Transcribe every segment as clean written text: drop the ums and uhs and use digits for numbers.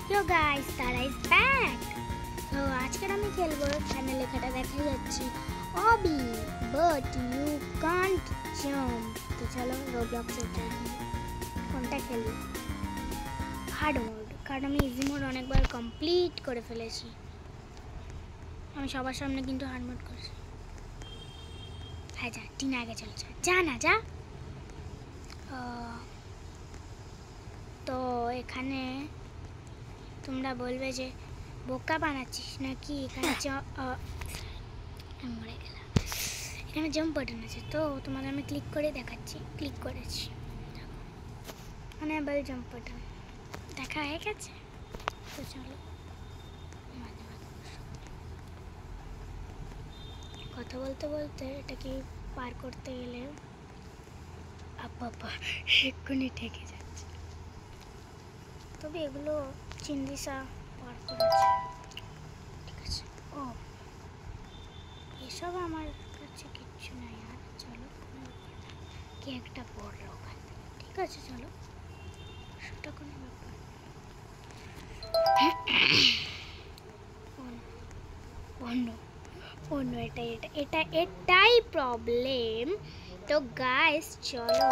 Yo guys, Tara is back. So আজকে আমি খেলবো এখানে লেখাটা দেখা যাচ্ছে Obby but you can't jump. তো চলো রোবলক্সে কোনটা খেলি? হার্ড মোড, কারণ আমি ইজি মোড অনেকবার কমপ্লিট করে ফেলেছি। আমি সবার সামনে কিন্তু হার্ড মোড করেছি। হ্যাঁ যা, টিন আগে চলে যা না যা। তো এখানে তোমরা বলবে যে বোকা বানাচ্ছিস নাকি, এখানে মরে গেলাম। এখানে জাম্প বাটন আছে, তো তোমাদের আমি ক্লিক করে দেখাচ্ছি। ক্লিক করেছি, মানে এবার জাম্প বাটন দেখা হয়ে গেছে। তো চলো কথা বলতে বলতে এটাকে পার করতে গেলে আপা এক্ষুনি ঠেকে যাচ্ছে। তবে এগুলো চিন্দিসা পার করেছে, ঠিক আছে। ও এসব আমার কাছে কিচ্ছু নাই। আর চলো কে একটা পড়লো ওখান থেকে, ঠিক আছে চলো, সেটা কোনো ব্যাপার। অন্য এটাই প্রবলেম। তো গাইস চলো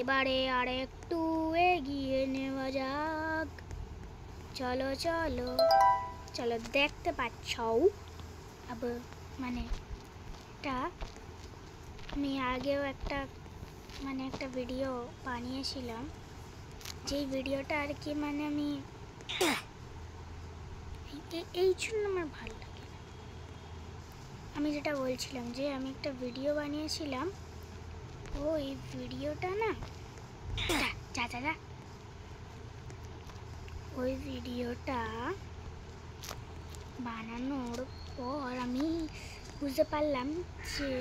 এবারে আর একটু এগিয়ে নেওয়া যাক। চলো চলো চলো, দেখতে পাচ্ছ আব মানে এটা আমি আগেও একটা ভিডিও বানিয়েছিলাম, যেই ভিডিওটা আর কি মানে আমি এই জন্য আমার ভালো লাগে। আমি যেটা বলছিলাম যে আমি একটা ভিডিও বানিয়েছিলাম, ওই ভিডিওটা না যা ওই ভিডিওটা বানানোর পর আমি বুঝতে পারলাম যে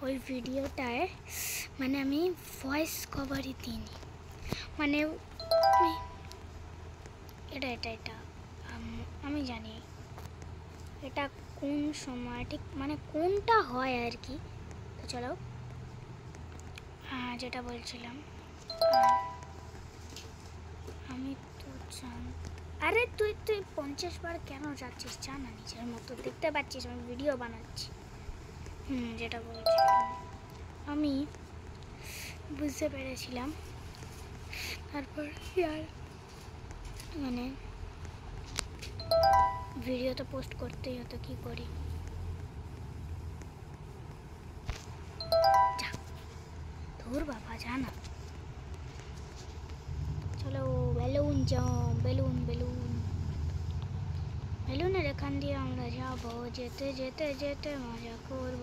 ওই ভিডিওটায় মানে আমি ভয়েস কভারই দিইনি। মানে এটা আমি জানি এটা কোন সময় ঠিক মানে কোনটা হয় আর কি। তো চলো যেটা বলছিলাম, আমি তো আরে তুই 50 বার কেন যাচ্ছিস? জানা নিজের মতো, দেখতে পাচ্ছিস আমি ভিডিও বানাচ্ছি। যেটা বলছিলাম আমি বুঝতে পেরেছিলাম। তারপর আর মানে ভিডিও তো পোস্ট করতেই হতো, কি করি। ধুর বাবা জানা। চলো বেলুন বেলুনের এখান দিয়ে আমরা যাবো, যেতে যেতে যেতে মজা করব।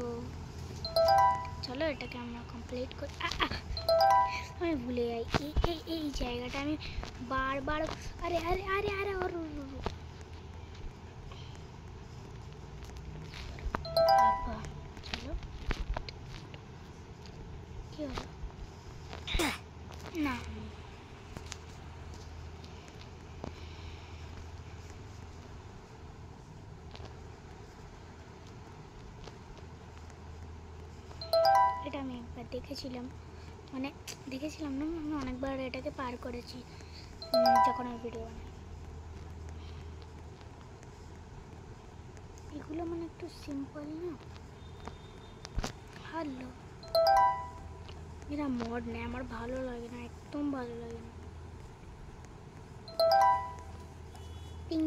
চলো এটাকে আমরা কমপ্লিট করি। আমি ভুলে যাই এই জায়গাটা আমি বারবার। আরে আরে আরে আরে চলো কি হলো না, এটা আমি একবার দেখেছিলাম, মানে দেখেছিলাম না, আমি অনেকবার এটাকে পার করেছি যখন আমি ভিডিও বানাই। এগুলো মানে একটু সিম্পল না, ভালো। এরা মড নেই, আমার ভালো লাগে না, একদম ভালো লাগে না। পিং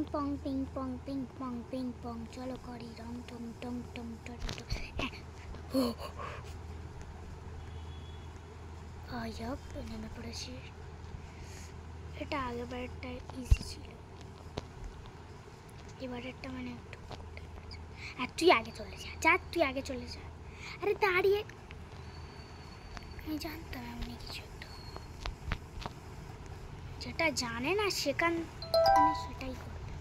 পং চলো করি রং টং টং টং টং। নেমে পড়েছি। এটা আগেবারটা ইজি ছিল, এবারেরটা মানে একটু। আর তুই আগে চলে যা তুই আগে চলে যা। আরে দাঁড়িয়ে, আমি জানতাম এমনি কিছু একটা, যেটা জানে না সেখান মানে সেটাই করবে।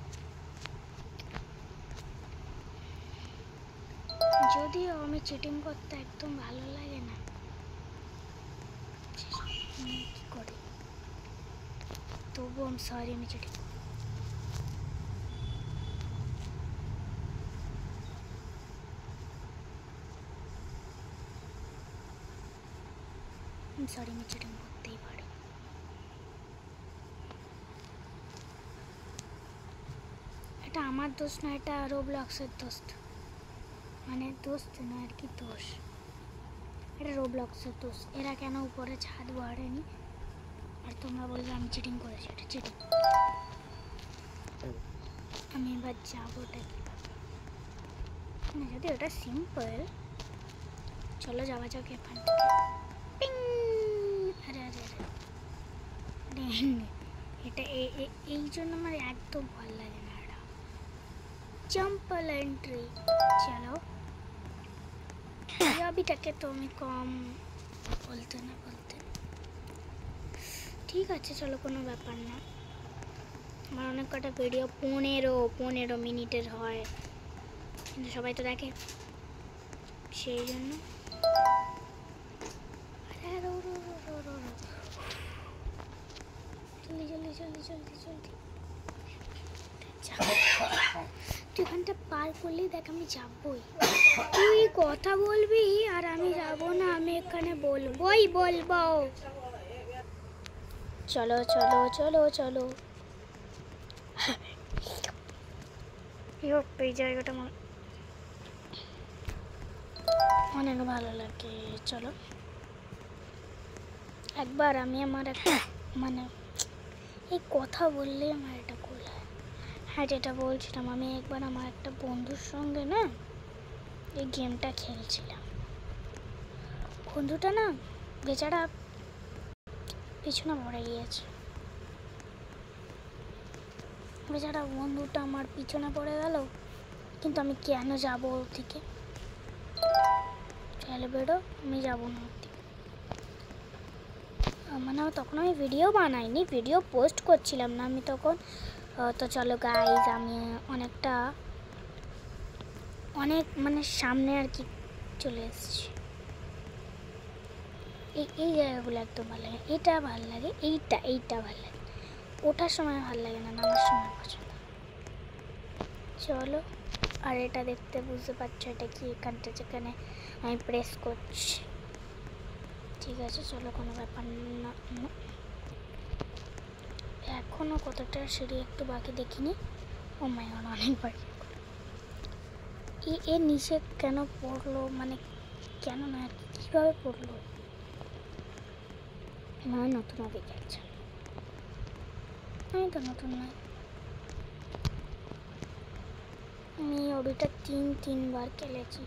যদিও আমি চিটিং করতে একদম ভালো লাগে না, কি করি, তবু আমি সরি, আমি চিটিং করতেই পারি। এটা আমার দোষ না, এটা রোবলক্সের দোষ, মানে দোষ না আর কি, দোষ এটা রোবলক্সের দোষ। এরা কেন উপরে ছাদ বাড়েনি আর তোমরা বলবে আমি চিটিং করেছি, এটা চিটিং। আমি এবার যাবো ওটা কীভাবে, না যদি ওটা সিম্পল। চলো যাওয়া যাক এখান থেকে। পিং! আরে আরে আরে এটা এই জন্য আমার একদম ভালো লাগে না এটা। জাম্পল এন্ট্রি। চলো অবিটাকে তো আমি কম বলতে না বলতে, ঠিক আছে চলো কোনো ব্যাপার না। আমার অনেক কটা ভিডিও 15 মিনিটের হয়, কিন্তু সবাই তো দেখে, সেই জন্য। জলদি জলদি জলদি জলদি জলদি তুই ওখানটা পার করলেই দেখ আমি যাবই। তুই কথা বলবি আর আমি যাব না, আমি এখানে বলবই বলবো। চলো চলো চলো চলো, এই জায়গাটা আমার অনেক ভালো লাগে। চলো একবার আমি আমার একটা মানে এই কথা বললে আমার এটা ভুল হয়। হ্যাঁ যেটা বলছিলাম, আমি একবার আমার একটা বন্ধুর সঙ্গে না এই গেমটা খেলছিলাম। বন্ধুটা না বেচারা পিছনে পড়ে গিয়েছে, বেচারা বন্ধুটা আমার পিছনে পড়ে গেল, কিন্তু আমি কেন যাবো ওর দিকে? চলে বেরো, আমি যাবো না ওর দিকে। মানে তখন আমি ভিডিও বানাইনি, ভিডিও পোস্ট করছিলাম না আমি তখন। তো চলো গাইজ, আমি অনেক মানে সামনে আর কি চলে এসেছি। এই জায়গাগুলো একদম ভালো লাগে, এটা ভালো লাগে, এইটা ভালো লাগে। ওঠার সময় ভালো লাগে না, নামার সময় পছন্দ। চলো, আর এটা দেখতে বুঝতে পারছো এটা কি, এখানটা যেখানে আমি প্রেস করছি। ঠিক আছে চলো কোনো ব্যাপার না। এখনো কতটা সিঁড়ি একটু বাকি দেখিনি। ও মাই গড অনেক বাকি। এর নিচে কেন পড়লো, মানে কেন না আর কি, কীভাবে পড়লো? মানে নতুন হবে গেছে, আমি তো নতুন নয়। আমি ওবিটা 3বার খেলেছি,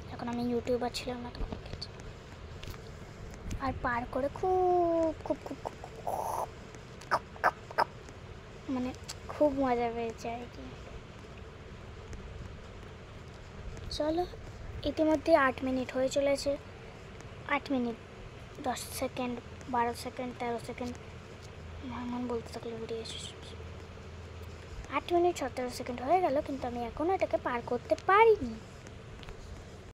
যখন আমি ইউটিউবার ছিলাম না তখন খেলেছি। আর পার করে খুব খুব খুব খুব মানে খুব মজা পেয়েছে আর কি। চলো ইতিমধ্যে 8 মিনিট হয়ে চলেছে। 8 মিনিট 10 সেকেন্ড 12 সেকেন্ড 13 সেকেন্ড এমন বলতে থাকলে বেরিয়ে এসেছে। 8 মিনিট 17 সেকেন্ড হয়ে গেল, কিন্তু আমি এখনও এটাকে পার করতে পারিনি।